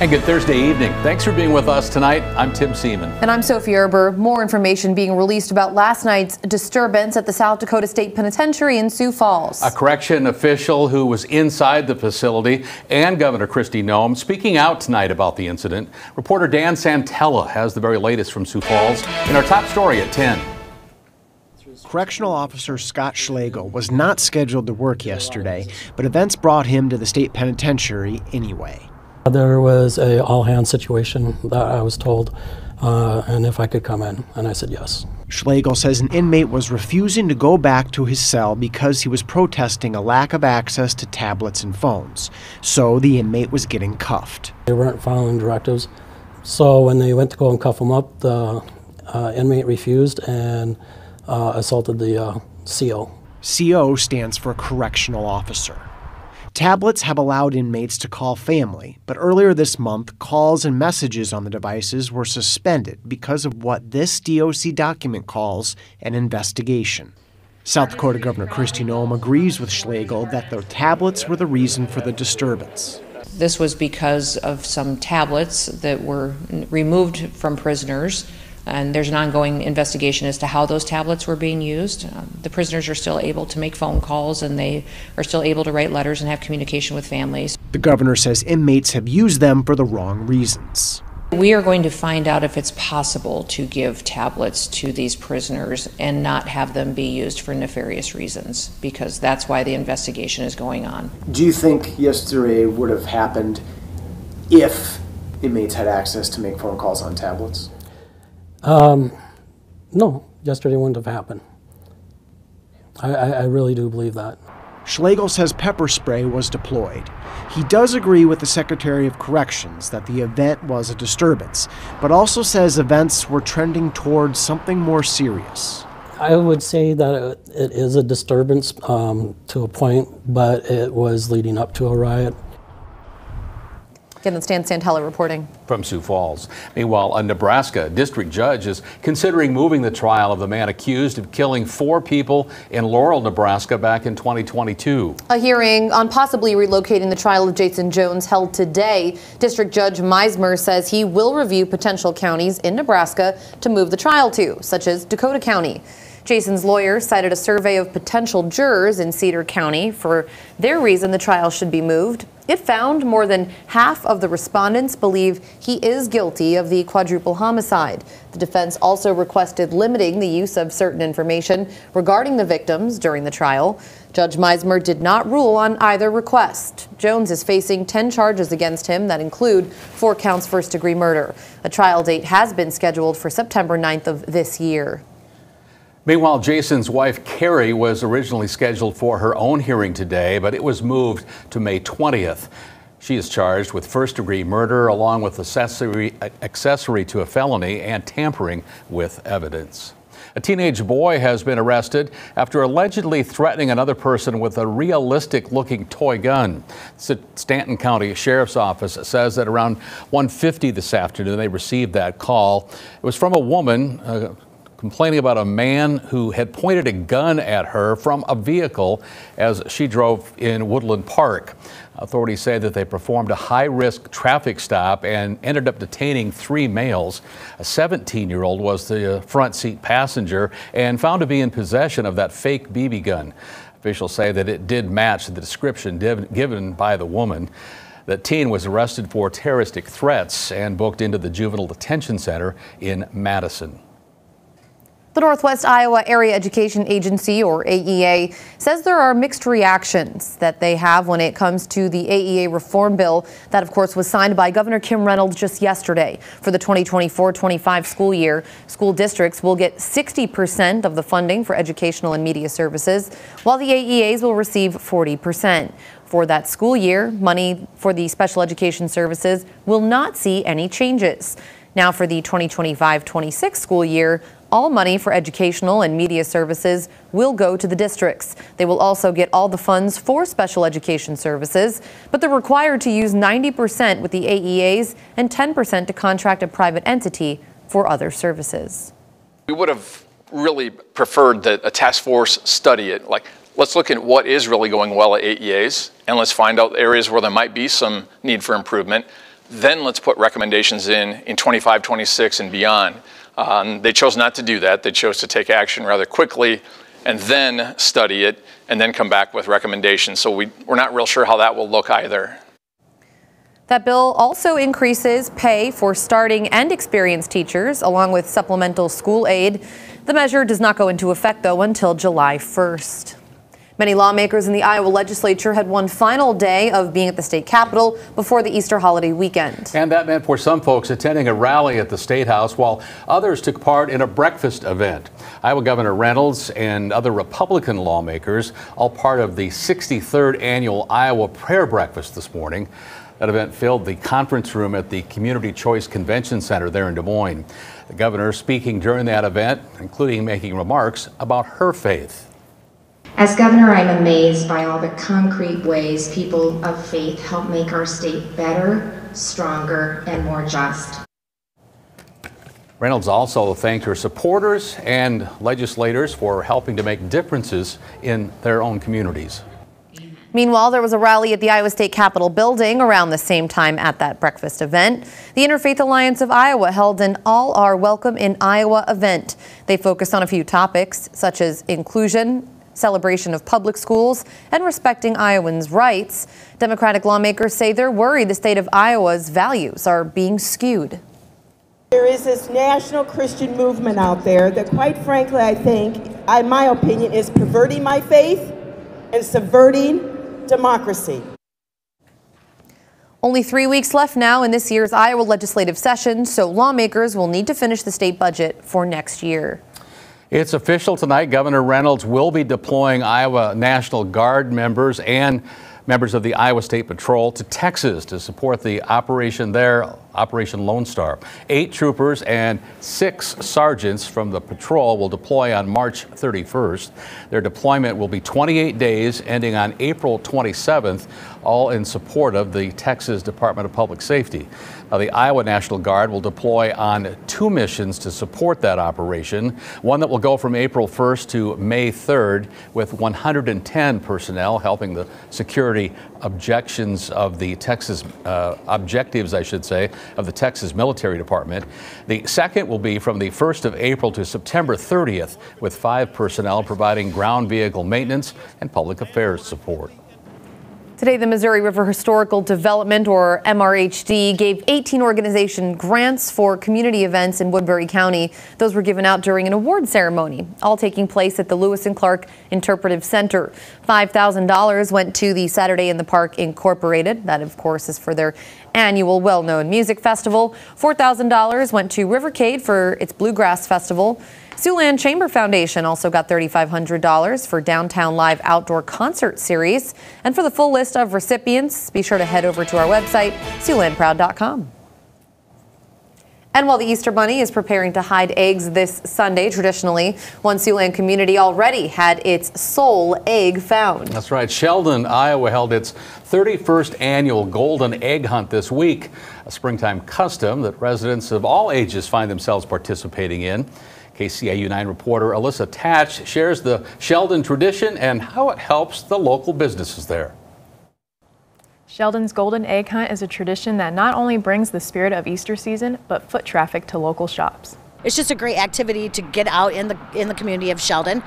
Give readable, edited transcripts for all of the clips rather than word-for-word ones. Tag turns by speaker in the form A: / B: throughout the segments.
A: And good Thursday evening. Thanks for being with us tonight. I'm Tim Seaman.
B: And I'm Sophie Erber. More information being released about last night's disturbance at the South Dakota State Penitentiary in Sioux Falls.
A: A correction official who was inside the facility and Governor Kristi Noem speaking out tonight about the incident. Reporter Dan Santella has the very latest from Sioux Falls in our top story at 10.
C: Correctional Officer Scott Schlegel was not scheduled to work yesterday, but events brought him to the state penitentiary anyway.
D: There was a all-hands situation that I was told, and if I could come in, and I said yes.
C: Schlegel says an inmate was refusing to go back to his cell because he was protesting a lack of access to tablets and phones. So the inmate was getting cuffed.
D: They weren't following directives, so when they went to go and cuff him up, the inmate refused and assaulted the CO.
C: CO stands for Correctional Officer. Tablets have allowed inmates to call family, but earlier this month, calls and messages on the devices were suspended because of what this DOC document calls an investigation. South Dakota Governor Kristi Noem agrees with Schlegel that the tablets were the reason for the disturbance.
E: This was because of some tablets that were removed from prisoners, and there's an ongoing investigation as to how those tablets were being used. The prisoners are still able to make phone calls, and they are still able to write letters and have communication with families.
C: The governor says inmates have used them for the wrong reasons.
E: We are going to find out if it's possible to give tablets to these prisoners and not have them be used for nefarious reasons, because that's why the investigation is going on.
C: Do you think yesterday would have happened if inmates had access to make phone calls on tablets?
D: No, yesterday wouldn't have happened. I really do believe that.
C: Schlegel says pepper spray was deployed. He does agree with the Secretary of Corrections that the event was a disturbance, but also says events were trending towards something more serious.
D: I would say that it is a disturbance to a point, but it was leading up to a riot.
B: Again, that's Dan Santella reporting.
A: From Sioux Falls. Meanwhile, a Nebraska district judge is considering moving the trial of the man accused of killing 4 people in Laurel, Nebraska back in 2022.
B: A hearing on possibly relocating the trial of Jason Jones held today. District Judge Meismer says he will review potential counties in Nebraska to move the trial to, such as Dakota County. Jason's lawyer cited a survey of potential jurors in Cedar County for their reason the trial should be moved. It found more than half of the respondents believe he is guilty of the quadruple homicide. The defense also requested limiting the use of certain information regarding the victims during the trial. Judge Meismer did not rule on either request. Jones is facing 10 charges against him that include 4 counts first-degree murder. A trial date has been scheduled for September 9th of this year.
A: Meanwhile, Jason's wife, Carrie, was originally scheduled for her own hearing today, but it was moved to May 20th. She is charged with first-degree murder along with accessory to a felony and tampering with evidence. A teenage boy has been arrested after allegedly threatening another person with a realistic-looking toy gun. The Stanton County Sheriff's Office says that around 1:50 this afternoon they received that call. It was from a woman complaining about a man who had pointed a gun at her from a vehicle as she drove in Woodland Park. Authorities say that they performed a high-risk traffic stop and ended up detaining 3 males. A 17-year-old was the front seat passenger and found to be in possession of that fake BB gun. Officials say that it did match the description given by the woman. The teen was arrested for terroristic threats and booked into the Juvenile Detention Center in Madison.
B: The Northwest Iowa Area Education Agency, or AEA, says there are mixed reactions that they have when it comes to the AEA reform bill that, of course, was signed by Governor Kim Reynolds just yesterday. For the 2024-25 school year, school districts will get 60% of the funding for educational and media services, while the AEAs will receive 40%. For that school year, money for the special education services will not see any changes. Now, for the 2025-26 school year, all money for educational and media services will go to the districts. They will also get all the funds for special education services, but they're required to use 90% with the AEAs and 10% to contract a private entity for other services.
F: We would have really preferred that a task force study it. Like, let's look at what is really going well at AEAs, and let's find out areas where there might be some need for improvement. then let's put recommendations in 25, 26, and beyond. They chose not to do that. They chose to take action rather quickly and then study it and then come back with recommendations. So we're not real sure how that will look either.
B: That bill also increases pay for starting and experienced teachers, along with supplemental school aid. The measure does not go into effect, though, until July 1st. Many lawmakers in the Iowa legislature had one final day of being at the state capitol before the Easter holiday weekend.
A: And that meant for some folks attending a rally at the State House, while others took part in a breakfast event. Iowa Governor Reynolds and other Republican lawmakers, all part of the 63rd annual Iowa Prayer Breakfast this morning. That event filled the conference room at the Community Choice Convention Center there in Des Moines. The governor speaking during that event, including making remarks about her faith.
G: As governor, I'm amazed by all the concrete ways people of faith help make our state better, stronger, and more just.
A: Reynolds also thanked her supporters and legislators for helping to make differences in their own communities.
B: Meanwhile, there was a rally at the Iowa State Capitol building around the same time at that breakfast event. The Interfaith Alliance of Iowa held an All Are Welcome in Iowa event. They focused on a few topics such as inclusion, celebration of public schools, and respecting Iowans' rights. Democratic lawmakers say they're worried the state of Iowa's values are being skewed.
H: There is this national Christian movement out there that, quite frankly, I think, in my opinion, is perverting my faith and subverting democracy.
B: Only 3 weeks left now in this year's Iowa legislative session, so lawmakers will need to finish the state budget for next year.
A: It's official tonight. Governor Reynolds will be deploying Iowa National Guard members and members of the Iowa State Patrol to Texas to support the operation there, Operation Lone Star. 8 troopers and 6 sergeants from the patrol will deploy on March 31st. Their deployment will be 28 days, ending on April 27th, all in support of the Texas Department of Public Safety. Now, the Iowa National Guard will deploy on 2 missions to support that operation, one that will go from April 1st to May 3rd, with 110 personnel helping the security objectives, of the Texas Military Department. The second will be from the 1st of April to September 30th, with 5 personnel providing ground vehicle maintenance and public affairs support.
B: Today, the Missouri River Historical Development, or MRHD, gave 18 organizations grants for community events in Woodbury County. Those were given out during an award ceremony, all taking place at the Lewis and Clark Interpretive Center. $5,000 went to the Saturday in the Park Incorporated. That, of course, is for their annual well-known music festival. $4,000 went to Rivercade for its Bluegrass Festival. Siouxland Chamber Foundation also got $3,500 for Downtown Live Outdoor Concert Series. And for the full list of recipients, be sure to head over to our website, SiouxlandProud.com. And while the Easter Bunny is preparing to hide eggs this Sunday, traditionally, one Siouxland community already had its sole egg found.
A: That's right. Sheldon, Iowa held its 31st annual Golden Egg Hunt this week, a springtime custom that residents of all ages find themselves participating in. KCAU9 reporter Alyssa Tatch shares the Sheldon tradition and how it helps the local businesses there.
I: Sheldon's Golden Egg Hunt is a tradition that not only brings the spirit of Easter season, but foot traffic to local shops.
J: It's just a great activity to get out in the community of Sheldon,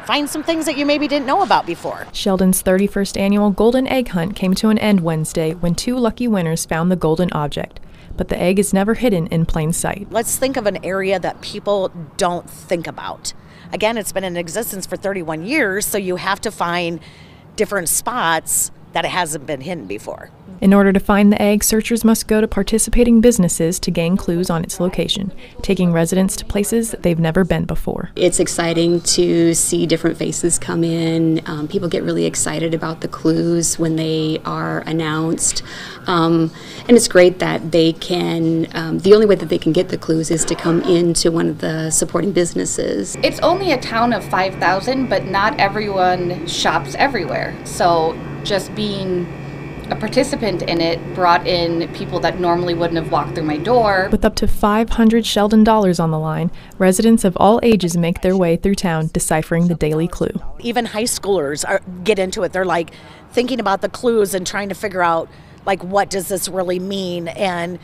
J: find some things that you maybe didn't know about before.
I: Sheldon's 31st annual Golden Egg Hunt came to an end Wednesday when 2 lucky winners found the golden object. But the egg is never hidden in plain sight.
J: Let's think of an area that people don't think about. Again, it's been in existence for 31 years, so you have to find different spots that it hasn't been hidden before.
I: In order to find the egg, searchers must go to participating businesses to gain clues on its location, taking residents to places they've never been before.
K: It's exciting to see different faces come in. People get really excited about the clues when they are announced. And it's great that they can, the only way that they can get the clues is to come into one of the supporting businesses.
L: It's only a town of 5,000, but not everyone shops everywhere. So just being a participant in it brought in people that normally wouldn't have walked through my door.
I: With up to $500 Sheldon dollars on the line, residents of all ages make their way through town deciphering the daily clue.
J: Even high schoolers get into it. They're like thinking about the clues and trying to figure out like, what does this really mean? And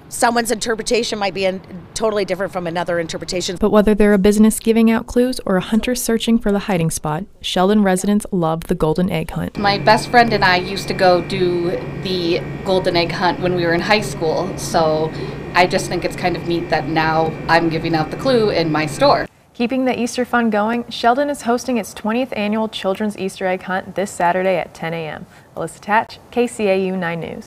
J: someone's interpretation might be totally different from another interpretation.
I: But whether they're a business giving out clues or a hunter searching for the hiding spot, Sheldon residents love the golden egg hunt.
L: My best friend and I used to go do the golden egg hunt when we were in high school, so I just think it's kind of neat that now I'm giving out the clue in my store.
I: Keeping the Easter fun going, Sheldon is hosting its 20th annual Children's Easter Egg Hunt this Saturday at 10 a.m. Alyssa Tatch, KCAU9 News.